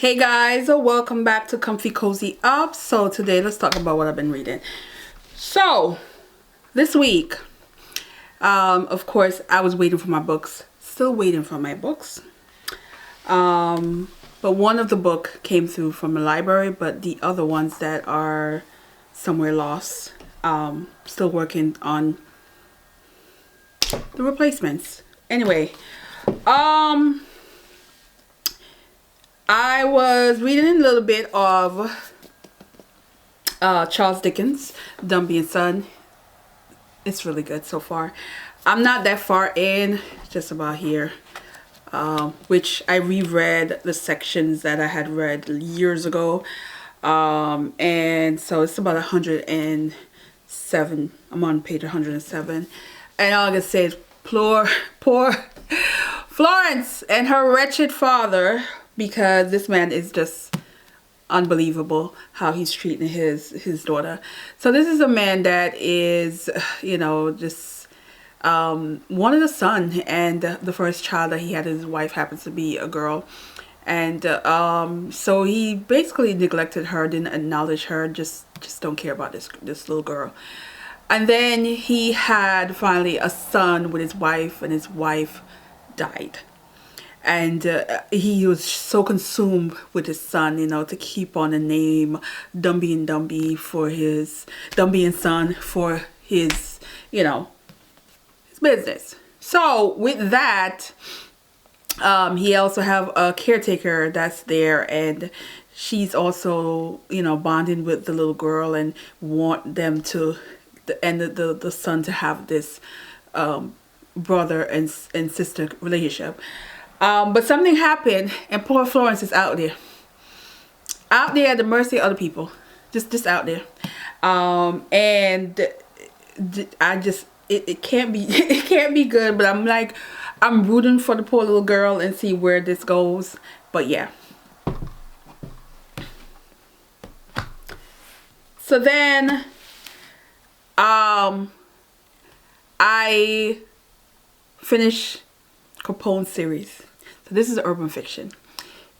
Hey guys, welcome back to Comfy Cozy Up. So today let's talk about what I've been reading. So this week, of course, I was waiting for my books. Still waiting for my books. But one of the book came through from the library, but the other ones that are somewhere lost, still working on the replacements. Anyway, I was reading a little bit of Charles Dickens, Dombey and Son. It's really good so far. I'm not that far in, just about here, which I reread the sections that I had read years ago, and so it's about 107. I'm on page 107, and all I can say is poor Florence and her wretched father, because this man is just unbelievable how he's treating his daughter. So this is a man that is, you know, just one of the son, and the first child that he had, his wife happens to be a girl, and so he basically neglected her, didn't acknowledge her, just don't care about this little girl. And then he had finally a son with his wife, and his wife died. And he was so consumed with his son, you know, to keep on the name Dombey and Dombey for his Dombey and Son for his, you know, his business. So with that, he also have a caretaker that's there, and she's also, you know, bonding with the little girl and want them to, and the son to have this brother and sister relationship. But something happened, and poor Florence is out there at the mercy of other people, just out there. And I just, it can't be, it can't be good. But I'm like, I'm rooting for the poor little girl and see where this goes. But yeah. So then, I finished Capone series. So this is urban fiction.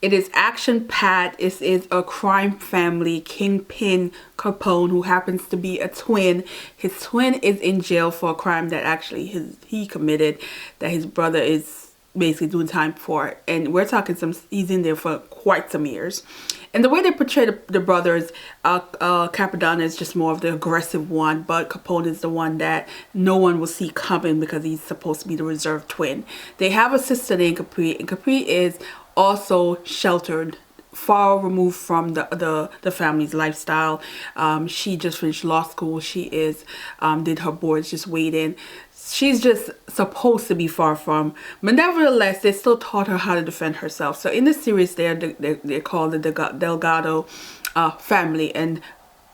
It is action-packed. It is a crime family, Kingpin Capone, who happens to be a twin. His twin is in jail for a crime that actually he committed, that his brother is basically doing time for. And we're talking he's in there for quite some years. And the way they portray the brothers, Capone is just more of the aggressive one, but Capone is the one that no one will see coming because he's supposed to be the reserved twin. They have a sister named Capri, and Capri is also sheltered, far removed from the family's lifestyle. She just finished law school. She is did her boards, just waiting. She's just supposed to be far from, but nevertheless, they still taught her how to defend herself. So in this series, they're called the Delgado family, and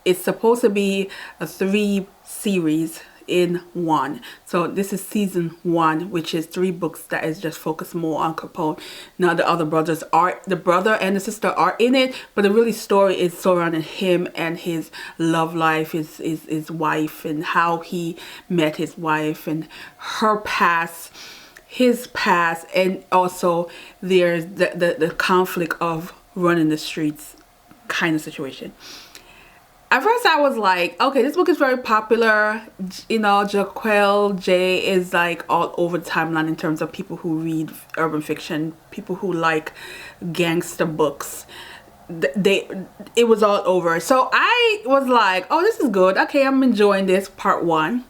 it's supposed to be a 3 series in one. So this is season 1, which is 3 books that is just focused more on Capone. Now the other brothers are, the brother and the sister are in it, but the really story is surrounding him and his love life, his wife, and how he met his wife and her past, his past, and also there's the conflict of running the streets kind of situation. At first I was like, okay, this book is very popular. You know, Jaquel J is like all over the timeline in terms of people who read urban fiction, people who like gangster books. It was all over. So I was like, oh, this is good. Okay, I'm enjoying this part 1.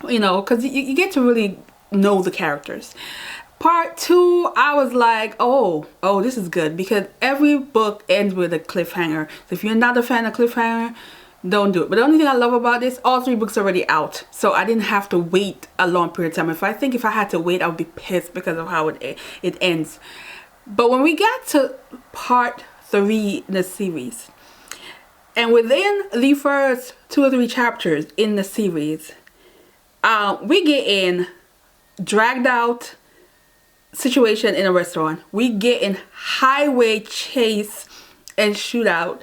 You know, because you get to really know the characters. Part 2, I was like, oh, this is good, because every book ends with a cliffhanger. So if you're not a fan of cliffhanger, don't do it. But the only thing I love about this, all 3 books are already out, so I didn't have to wait a long period of time. If I had to wait, I would be pissed because of how it ends. But when we got to part 3 in the series, and within the first 2 or 3 chapters in the series, we get in dragged out situation in a restaurant. We get in highway chase and shootout,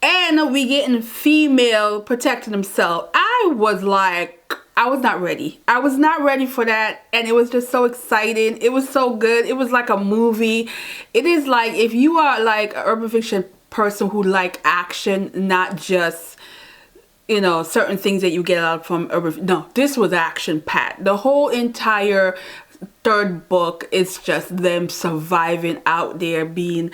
and we get in female protecting themselves. I was like, I was not ready. I was not ready for that, and it was just so exciting. It was so good. It was like a movie. It is like, if you are like an urban fiction person who like action, not just, you know, certain things that you get out from urban. No, this was action packed. The whole entire third book is just them surviving out there, being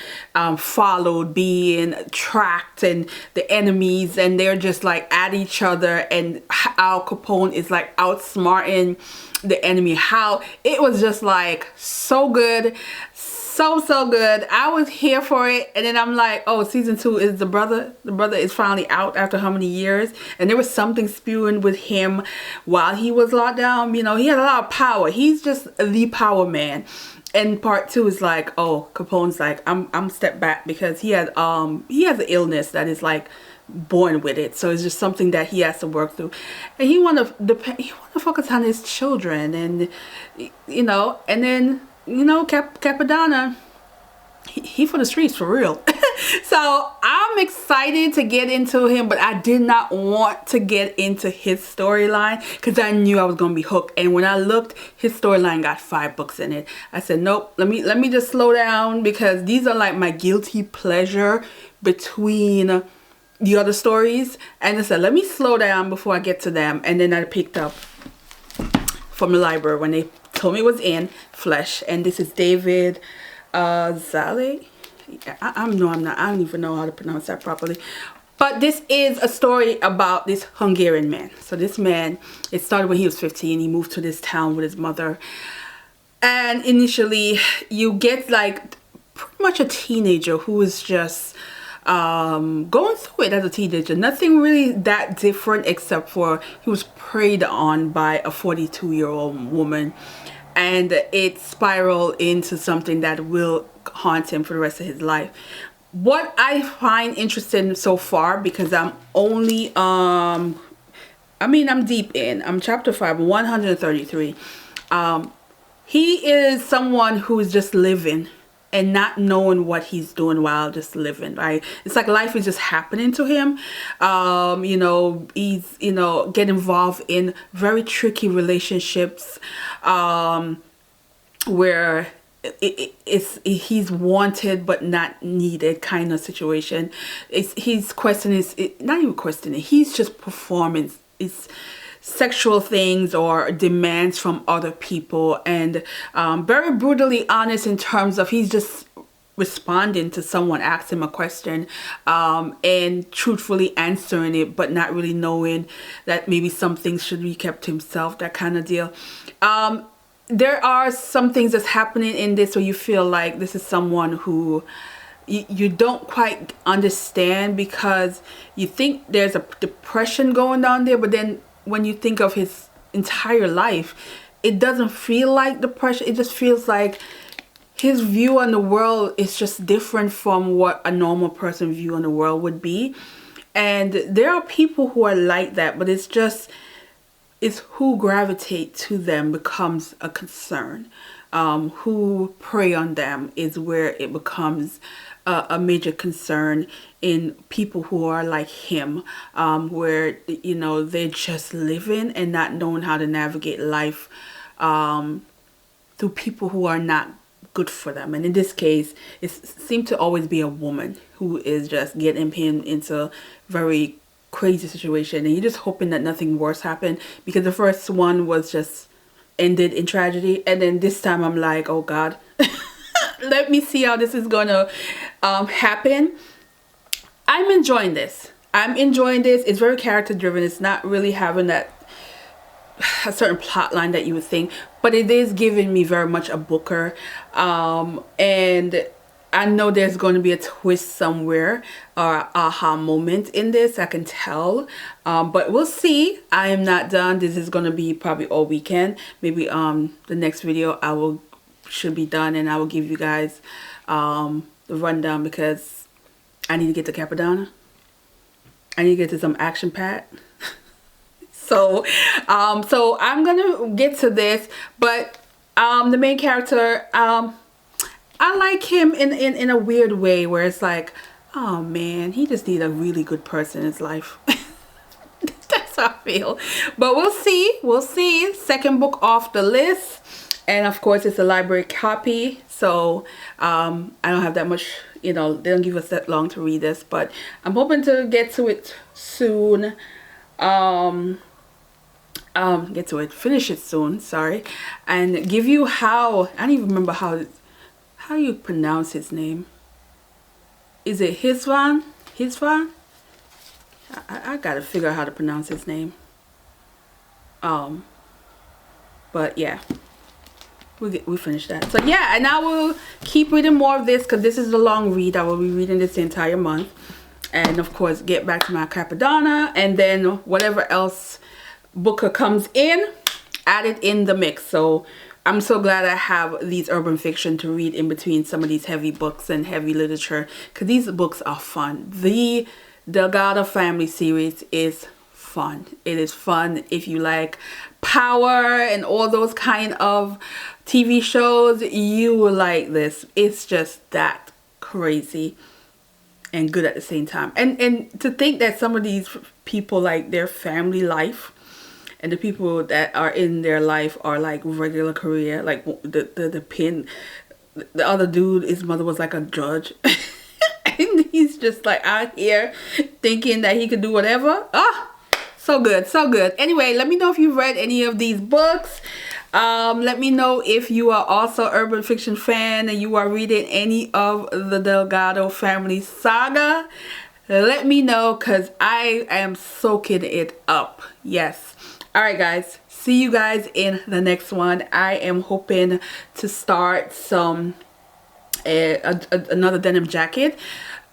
followed, being tracked, and the enemies, and they're just like at each other, and Al Capone is like outsmarting the enemy. How it was just like so good, so good. I was here for it, and then I'm like, oh, season 2 is the brother is finally out after how many years, and there was something spewing with him while he was locked down. You know, he had a lot of power. He's just the power man. And part 2 is like, oh, Capone's like, I'm step back, because he has an illness that is like born with it, so it's just something that he has to work through, and he want to focus on his children, and you know, and then, you know, Capadonna, he for the streets for real. So I'm excited to get into him, but I did not want to get into his storyline because I knew I was gonna be hooked. And when I looked, his storyline got 5 books in it. I said, nope, let me just slow down, because these are like my guilty pleasure between the other stories. And I said, let me slow down before I get to them. And then I picked up from the library when they told me it was in Flesh, and this is David Zale. I don't even know how to pronounce that properly, but this is a story about this Hungarian man. So this man, it started when he was 15. He moved to this town with his mother, and initially you get like pretty much a teenager who is just going through it as a teenager. Nothing really that different, except for he was preyed on by a 42-year-old woman, and it spiraled into something that will haunt him for the rest of his life. What I find interesting so far, because I'm only I'm deep in, I'm chapter 5, 133. He is someone who is just living and not knowing what he's doing while just living, right? It's like life is just happening to him. You know, he's, you know, get involved in very tricky relationships, where he's wanted but not needed kind of situation. He's questioning, not even questioning, he's just performing sexual things or demands from other people, and very brutally honest in terms of he's just responding to someone asking him a question, and truthfully answering it, but not really knowing that maybe some things should be kept to himself, that kind of deal. There are some things that's happening in this where you feel like this is someone who you don't quite understand, because you think there's a depression going on there, but then when you think of his entire life, it doesn't feel like depression. It just feels like his view on the world is just different from what a normal person's view on the world would be. And there are people who are like that, but it's who gravitate to them becomes a concern. Who prey on them is where it becomes a major concern in people who are like him, where, you know, they're just living and not knowing how to navigate life through people who are not good for them. And in this case, it seemed to always be a woman who is just getting him into very crazy situation, and you're just hoping that nothing worse happened, because the first one was just ended in tragedy, and then this time I'm like, oh God, let me see how this is gonna happen. I'm enjoying this. It's very character driven. It's not really having a certain plot line that you would think, but it is giving me very much a Booker, and I know there's going to be a twist somewhere, or aha moment in this, I can tell, but we'll see. I am not done. This is going to be probably all weekend. Maybe the next video should be done, and I will give you guys the rundown, because I need to get to Capadonna. I need to get to some action packed. So I'm gonna get to this, but the main character, I like him in a weird way, where it's like, oh man, he just needs a really good person in his life. That's how I feel. But we'll see. We'll see. Second book off the list. And of course, it's a library copy. So I don't have that much, you know, they don't give us that long to read this. But I'm hoping to get to it soon. Finish it soon, sorry. And give you how, I don't even remember how you pronounce his name. Is it Hisvan? Hisvan? I gotta figure out how to pronounce his name. But yeah, we finished that. So yeah, and I will keep reading more of this because this is a long read. I will be reading this the entire month. And of course, get back to my Capadonna, and then whatever else Booker comes in, add it in the mix. So I'm so glad I have these urban fiction to read in between some of these heavy books and heavy literature, because these books are fun. The Delgado family series is fun. It is fun if you like Power and all those kind of TV shows. You will like this. It's just that crazy and good at the same time. And to think that some of these people, like their family life and the people that are in their life are like regular career, like the other dude, his mother was like a judge. And he's just like out here thinking that he could do whatever. So good, so good. Anyway, let me know if you've read any of these books. Let me know if you are also urban fiction fan and you are reading any of the Delgado family saga. Let me know, because I am soaking it up. Yes. All right, guys. See you guys in the next one. I am hoping to start some another denim jacket.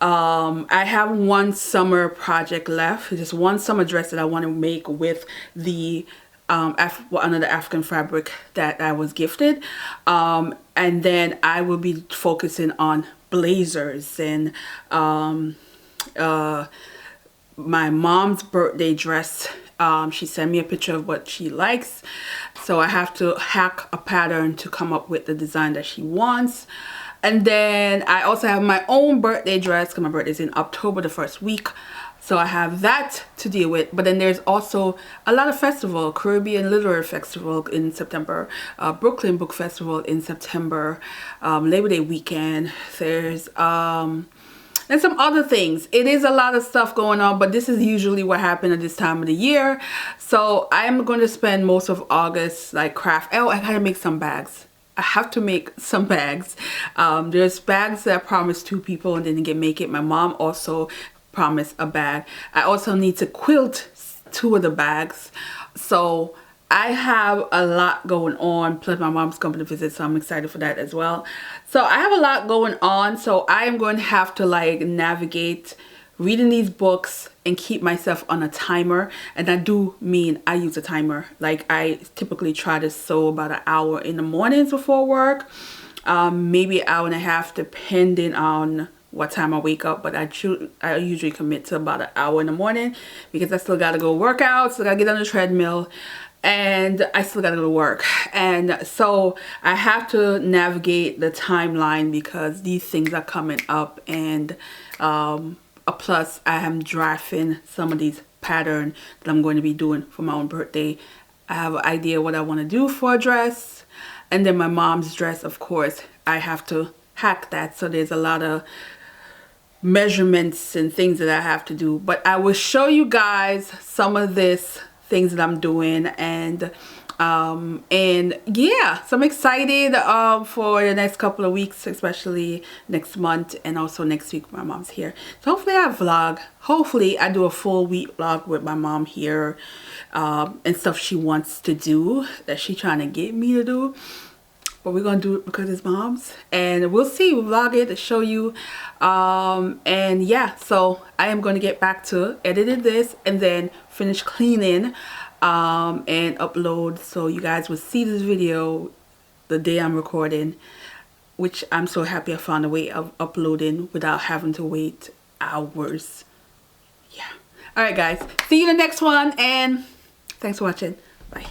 I have one summer project left, just one summer dress that I want to make with the another African fabric that I was gifted, and then I will be focusing on blazers and my mom's birthday dress. She sent me a picture of what she likes, so I have to hack a pattern to come up with the design that she wants. And then I also have my own birthday dress, because my birthday is in October, the first week. So I have that to deal with. But then there's also a lot of festival, Caribbean Literary Festival in September, Brooklyn Book Festival in September, Labor Day weekend. There's and some other things. It is a lot of stuff going on, but this is usually what happens at this time of the year. So I'm going to spend most of August like craft. Oh, I gotta make some bags. I have to make some bags. There's bags that I promised 2 people and didn't make it. My mom also promised a bag. I also need to quilt 2 of the bags. So I have a lot going on. Plus my mom's coming to visit, so I'm excited for that as well. So I have a lot going on. So I am going to have to like navigate reading these books and keep myself on a timer. And I do mean I use a timer. Like I typically try to sew about an hour in the mornings before work, maybe an hour and a half depending on what time I wake up. But I usually commit to about an hour in the morning, because I still got to go work out, still got to get on the treadmill, and I still got to go to work. And so I have to navigate the timeline because these things are coming up. And plus I am drafting some of these patterns that I'm going to be doing for my own birthday. I have an idea what I want to do for a dress, and then my mom's dress, of course, I have to hack that. So there's a lot of measurements and things that I have to do, but I will show you guys some of this things that I'm doing. And yeah, so I'm excited for the next couple of weeks, especially next month, and also next week my mom's here. So hopefully I vlog. Hopefully I do a full week vlog with my mom here, and stuff she wants to do that she's trying to get me to do. But we're gonna do it because it's mom's, and we'll see. We'll vlog it to show you. And yeah, so I am going to get back to editing this and then finish cleaning and upload, so you guys will see this video the day I'm recording, which I'm so happy I found a way of uploading without having to wait hours. Yeah. All right, guys, see you in the next one, and thanks for watching. Bye.